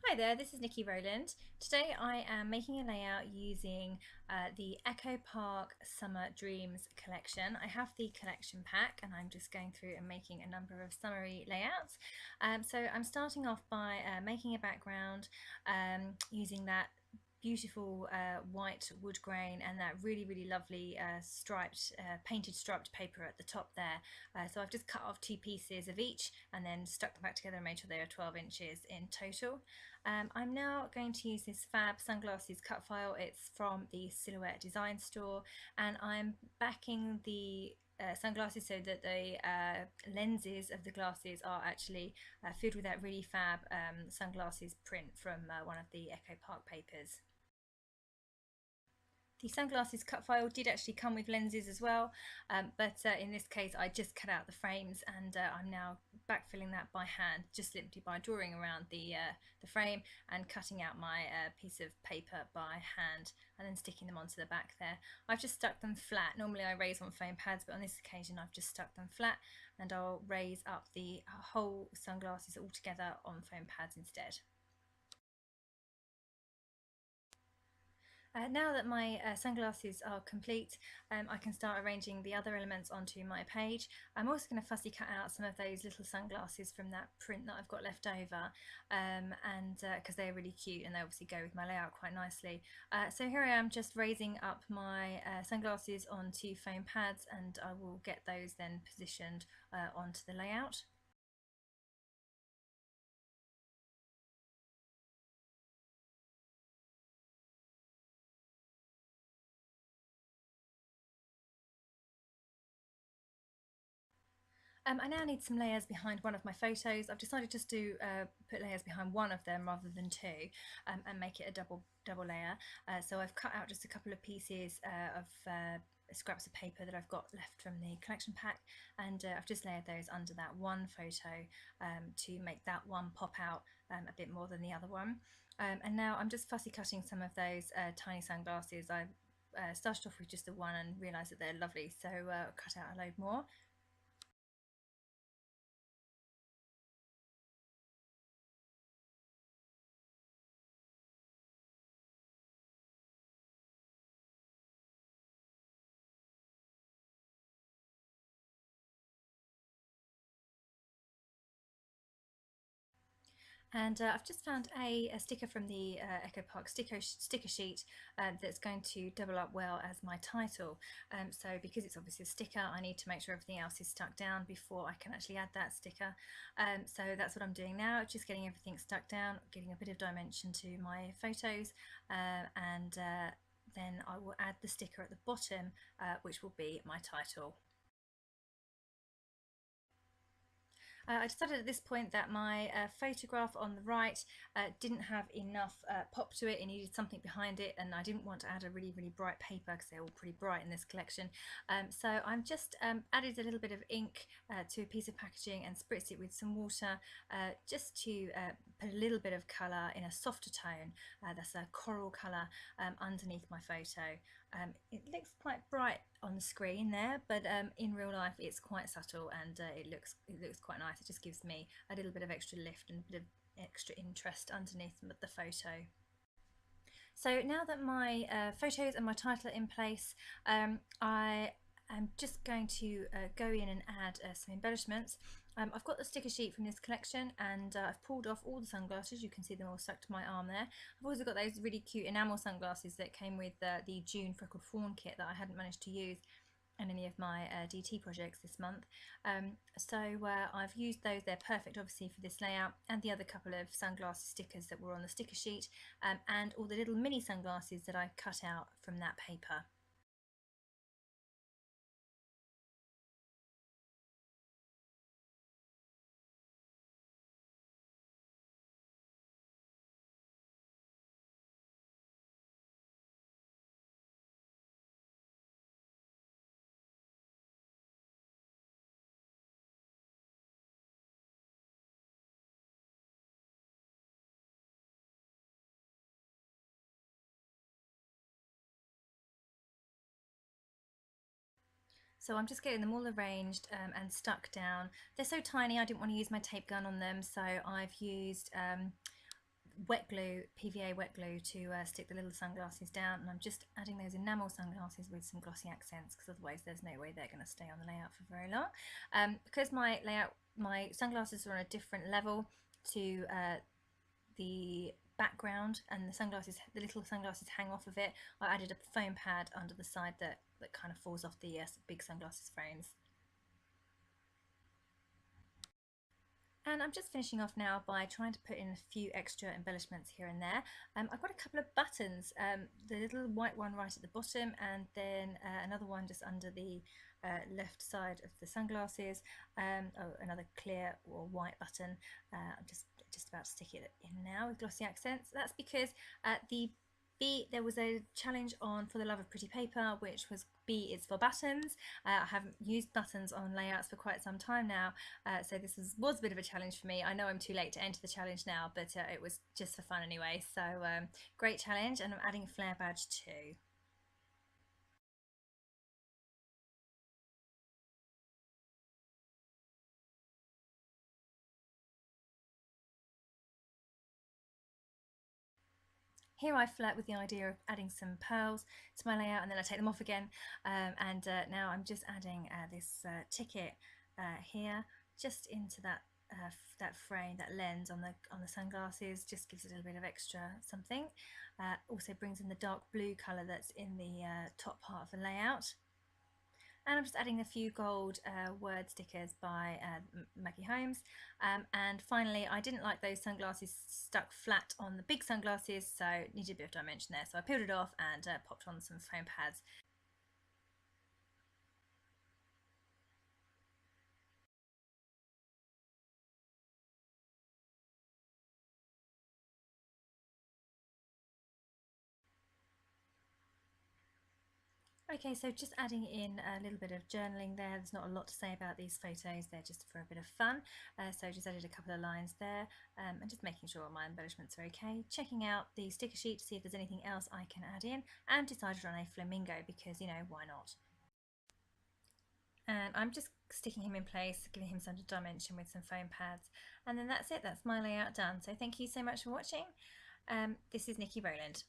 Hi there, this is Niki Rowland. Today I am making a layout using the Echo Park Summer Dreams collection. I have the collection pack and I'm just going through and making a number of summary layouts. So I'm starting off by making a background using that beautiful white wood grain and that really lovely painted striped paper at the top there. So I've just cut off two pieces of each and then stuck them back together and made sure they are 12 inches in total. I'm now going to use this fab sunglasses cut file. It's from the Silhouette Design Store, and I'm backing the sunglasses so that the lenses of the glasses are actually filled with that really fab sunglasses print from one of the Echo Park papers. The sunglasses cut file did actually come with lenses as well, but in this case I just cut out the frames and I'm now backfilling that by hand, just simply by drawing around the frame and cutting out my piece of paper by hand and then sticking them onto the back there. I've just stuck them flat. Normally I raise on foam pads, but on this occasion I've just stuck them flat, and I'll raise up the whole sunglasses all together on foam pads instead. Now that my sunglasses are complete, I can start arranging the other elements onto my page. I'm also going to fussy cut out some of those little sunglasses from that print that I've got left over, and because they're really cute and they obviously go with my layout quite nicely. So here I am just raising up my sunglasses onto foam pads, and I will get those then positioned onto the layout. I now need some layers behind one of my photos. I've decided just to put layers behind one of them rather than two, and make it a double layer. So I've cut out just a couple of pieces of scraps of paper that I've got left from the collection pack, and I've just layered those under that one photo to make that one pop out a bit more than the other one. And now I'm just fussy cutting some of those tiny sunglasses. I started off with just the one and realised that they're lovely, so cut out a load more. And I've just found a sticker from the Echo Park sticker sheet that's going to double up well as my title. So because it's obviously a sticker, I need to make sure everything else is stuck down before I can actually add that sticker. So that's what I'm doing now, just getting everything stuck down, getting a bit of dimension to my photos, and then I will add the sticker at the bottom, which will be my title. I decided at this point that my photograph on the right didn't have enough pop to it. It needed something behind it, and I didn't want to add a really bright paper because they're all pretty bright in this collection. So I'm just added a little bit of ink to a piece of packaging and spritzed it with some water, just to put a little bit of colour in a softer tone. That's a coral colour underneath my photo. It looks quite bright on the screen there, but in real life it's quite subtle, and it looks quite nice. It just gives me a little bit of extra lift and a bit of extra interest underneath the photo. So now that my photos and my title are in place, I'm just going to go in and add some embellishments. I've got the sticker sheet from this collection, and I've pulled off all the sunglasses. You can see them all stuck to my arm there. I've also got those really cute enamel sunglasses that came with the June Freckled Fawn kit that I hadn't managed to use in any of my DT projects this month. So I've used those. They're perfect obviously for this layout, and the other couple of sunglasses stickers that were on the sticker sheet, and all the little mini sunglasses that I cut out from that paper. So I'm just getting them all arranged and stuck down. They're so tiny I didn't want to use my tape gun on them, so I've used wet glue, PVA wet glue, to stick the little sunglasses down, and I'm just adding those enamel sunglasses with some glossy accents, because otherwise there's no way they're going to stay on the layout for very long. Because my sunglasses are on a different level to the background, and the little sunglasses hang off of it, I added a foam pad under the side that kind of falls off the big sunglasses frames. And I'm just finishing off now by trying to put in a few extra embellishments here and there. I've got a couple of buttons, the little white one right at the bottom, and then another one just under the left side of the sunglasses. Oh, another clear or white button. I'm just about to stick it in now with glossy accents. That's because there was a challenge on For the Love of Pretty Paper, which was B is for buttons. I haven't used buttons on layouts for quite some time now, so this was a bit of a challenge for me. I know I'm too late to enter the challenge now, but it was just for fun anyway. So great challenge, and I'm adding a flare badge too. Here I flirt with the idea of adding some pearls to my layout, and then I take them off again. And now I'm just adding this ticket here, just into that frame, that lens on the sunglasses. Just gives it a little bit of extra something. Also brings in the dark blue colour that's in the top part of the layout. And I'm just adding a few gold word stickers by Maggie Holmes. And finally, I didn't like those sunglasses stuck flat on the big sunglasses, so needed a bit of dimension there. So I peeled it off and popped on some foam pads. Okay, so just adding in a little bit of journaling there. There's not a lot to say about these photos, they're just for a bit of fun. So just added a couple of lines there, and just making sure my embellishments are okay. Checking out the sticker sheet to see if there's anything else I can add in, and decided on a flamingo because, you know, why not? And I'm just sticking him in place, giving him some dimension with some foam pads, and then that's it. That's my layout done. So thank you so much for watching. This is Niki Rowland.